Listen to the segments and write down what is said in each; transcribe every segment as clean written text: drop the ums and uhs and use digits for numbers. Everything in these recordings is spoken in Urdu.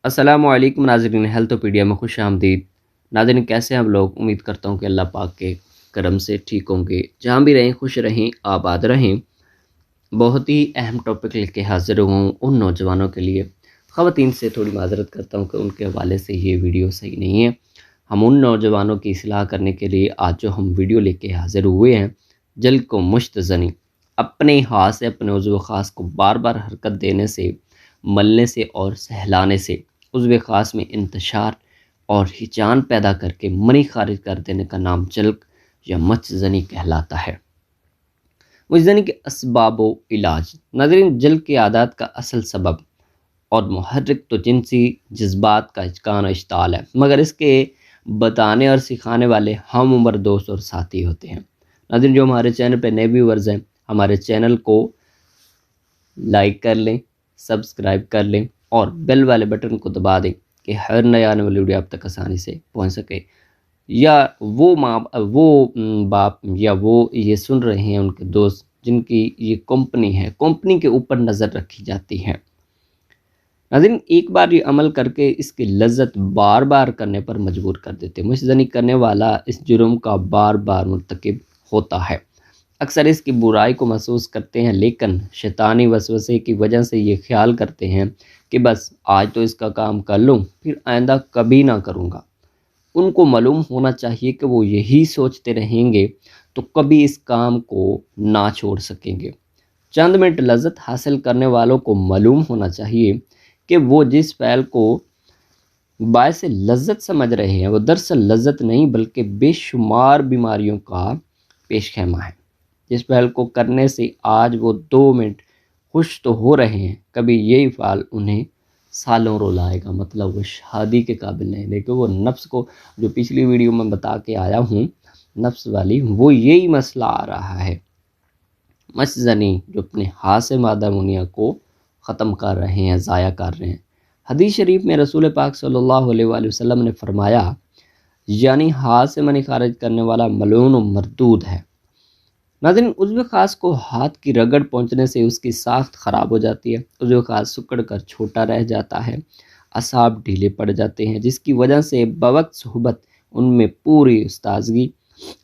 السلام علیکم ناظرین، ہیلتھوپیڈیا میں خوش آمدید۔ ناظرین کیسے ہیں ہم لوگ؟ امید کرتا ہوں کہ اللہ پاک کے کرم سے ٹھیک ہوں گے، جہاں بھی رہیں خوش رہیں، آباد رہیں۔ بہت ہی اہم ٹاپک لے کے حاضر ہوں ان نوجوانوں کے لیے۔ خواتین سے تھوڑی معذرت کرتا ہوں کہ ان کے حوالے سے یہ ویڈیو صحیح نہیں ہے۔ ہم ان نوجوانوں کی اصلاح کرنے کے لیے آج جو ہم ویڈیو لے کے حاضر ہوئے ہیں، جلد کو مشت زنی، اپنے ہاتھ سے اپنے عضو خاص کو بار بار حرکت دینے سے، ملنے سے اور سہلانے سے عضو خاص میں انتشار اور ہچان پیدا کر کے منی خارج کر دینے کا نام جلک یا مشت زنی کہلاتا ہے۔ مشت زنی کے اسباب و علاج۔ ناظرین، جلک کی عادات کا اصل سبب اور محرک تو جنسی جذبات کا اچکان و اشتعال ہے، مگر اس کے بتانے اور سکھانے والے ہم عمر دوست اور ساتھی ہوتے ہیں۔ ناظرین، جو ہمارے چینل پہ نئے ویورز ہیں، ہمارے چینل کو لائک کر لیں، سبسکرائب کر لیں اور بیل والے بٹن کو دبا دیں کہ ہر نئے آنے والی ویڈیو آپ تک آسانی سے پہنچ سکے۔ یا وہ باپ یا وہ یہ سن رہے ہیں ان کے دوست جن کی یہ کمپنی کے اوپر نظر رکھی جاتی ہے۔ ناظرین، ایک بار یہ عمل کر کے اس کی لذت بار بار کرنے پر مجبور کر دیتے۔ مشت زنی کرنے والا اس جرم کا بار بار مرتکب ہوتا ہے، اکثر اس کی برائی کو محسوس کرتے ہیں، لیکن شیطانی وسوسے کی وجہ سے یہ خیال کرتے ہیں کہ بس آج تو اس کا کام کر لوں، پھر آئندہ کبھی نہ کروں گا۔ ان کو معلوم ہونا چاہیے کہ وہ یہی سوچتے رہیں گے تو کبھی اس کام کو نہ چھوڑ سکیں گے۔ چند منٹ لذت حاصل کرنے والوں کو معلوم ہونا چاہیے کہ وہ جس فعل کو باعث لذت سمجھ رہے ہیں وہ دراصل لذت نہیں بلکہ بے شمار بیماریوں کا پیش خیمہ ہے۔ جس فعل کو کرنے سے آج وہ 2 منٹ خوش تو ہو رہے ہیں، کبھی یہی فعل انہیں سالوں رلائے گا، مطلب وہ شادی کے قابل نہیں۔ لیکن وہ نفس کو، جو پچھلی ویڈیو میں بتا کے آیا ہوں نفس والی، وہ یہی مسئلہ آ رہا ہے۔ مشت زنی جو اپنے ہاتھ سے مادہ منیہ کو ختم کر رہے ہیں، ضائع کر رہے ہیں۔ حدیث شریف میں رسول پاک صلی اللہ علیہ وآلہ وسلم نے فرمایا، یعنی ہاتھ سے منی خارج کرنے والا ملعون و مردود ہے۔ ناظرین، عضو خاص کو ہاتھ کی رگڑ پہنچنے سے اس کی ساخت خراب ہو جاتی ہے، عضو خاص سکڑ کر چھوٹا رہ جاتا ہے، اعصاب ڈھیلے پڑ جاتے ہیں، جس کی وجہ سے بوقت صحبت ان میں پوری استازگی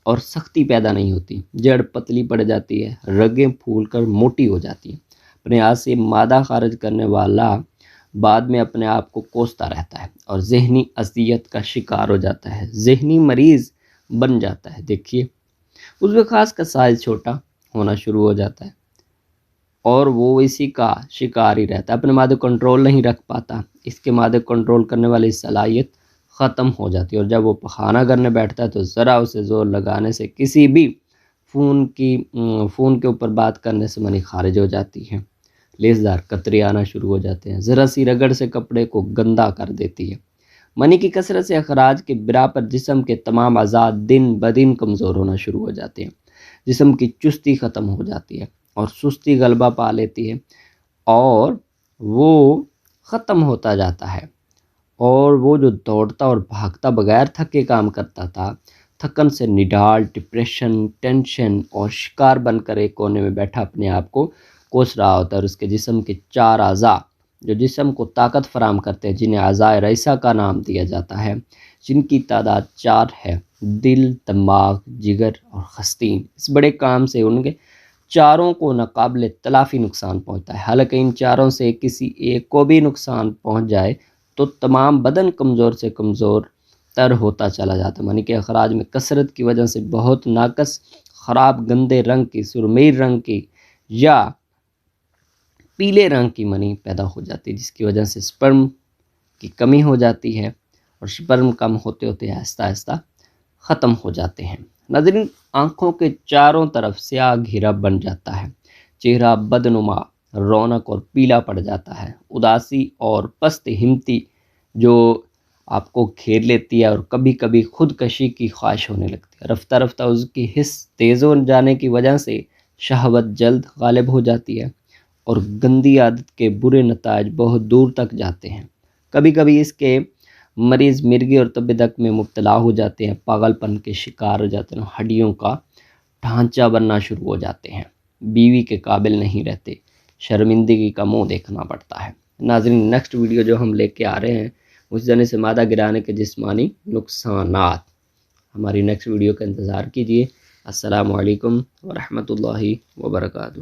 اور سختی پیدا نہیں ہوتی، جڑ پتلی پڑ جاتی ہے، رگیں پھول کر موٹی ہو جاتی ہیں۔ اپنے ہاتھ سے مادہ خارج کرنے والا بعد میں اپنے آپ کو کوستا رہتا ہے اور ذہنی اذیت کا شکار ہو جاتا ہے، ذہنی مریض بن جاتا ہے۔ دیکھیے، عضو خاص کا سائز چھوٹا ہونا شروع ہو جاتا ہے اور وہ اسی کا شکار ہی رہتا ہے، اپنے مادے کنٹرول نہیں رکھ پاتا، اس کے مادے کنٹرول کرنے والی صلاحیت ختم ہو جاتی ہے، اور جب وہ پخانہ کرنے بیٹھتا ہے تو ذرا اسے زور لگانے سے کسی بھی فون کے اوپر بات کرنے سے منی خارج ہو جاتی ہے، لیسدار قطرے آنا شروع ہو جاتے ہیں، ذرا سی رگڑ سے کپڑے کو گندا کر دیتی ہے۔ منی کی کثرت سے اخراج کے بنا پر جسم کے تمام اعضاء دن بدن کمزور ہونا شروع ہو جاتے ہیں، جسم کی چستی ختم ہو جاتی ہے اور سستی غلبہ پا لیتی ہے اور وہ ختم ہوتا جاتا ہے، اور وہ جو دوڑتا اور بھاگتا بغیر تھکے کام کرتا تھا، تھکن سے نڈال، ڈپریشن، ٹینشن اور شکار بن کر ایک کونے میں بیٹھا اپنے آپ کو کوس رہا ہوتا ہے، اور اس کے جسم کے 4 اعضاء جو جسم کو طاقت فراہم کرتے ہیں، جنہیں اعضائے رئیسہ کا نام دیا جاتا ہے، جن کی تعداد 4 ہے، دل، دماغ، جگر اور خستین، اس بڑے کام سے ان کے چاروں کو ناقابل تلافی نقصان پہنچتا ہے۔ حالانکہ ان چاروں سے کسی ایک کو بھی نقصان پہنچ جائے تو تمام بدن کمزور سے کمزور تر ہوتا چلا جاتا ہے۔ منی کے اخراج میں کثرت کی وجہ سے بہت ناقص، خراب، گندے رنگ کی، سرمئی رنگ کی یا پیلے رنگ کی منی پیدا ہو جاتی ہے، جس کی وجہ سے سپرم کی کمی ہو جاتی ہے، اور سپرم کم ہوتے ہوتے آہستہ آہستہ ختم ہو جاتے ہیں۔ ناظرین، آنکھوں کے چاروں طرف سیاہ گھیرا بن جاتا ہے، چہرہ بدنما، رونق اور پیلا پڑ جاتا ہے، اداسی اور پست ہمتی جو آپ کو گھیر لیتی ہے، اور کبھی کبھی خودکشی کی خواہش ہونے لگتی ہے۔ رفتہ رفتہ اس کی حس تیز ہو جانے کی وجہ سے شہوت جلد غالب ہو جاتی ہے اور گندی عادت کے برے نتائج بہت دور تک جاتے ہیں۔ کبھی کبھی اس کے مریض مرگی اور طب دق میں مبتلا ہو جاتے ہیں، پاگل پن کے شکار ہو جاتے ہیں، ہڈیوں کا ڈھانچہ بننا شروع ہو جاتے ہیں، بیوی کے قابل نہیں رہتے، شرمندگی کا منہ دیکھنا پڑتا ہے۔ ناظرین نیکسٹ ویڈیو جو ہم لے کے آ رہے ہیں مشت زنی سے مادہ گرانے کے جسمانی نقصانات، ہماری نیکسٹ ویڈیو کا انتظار کیجیے۔ السلام علیکم ورحمۃ اللہ وبرکاتہ۔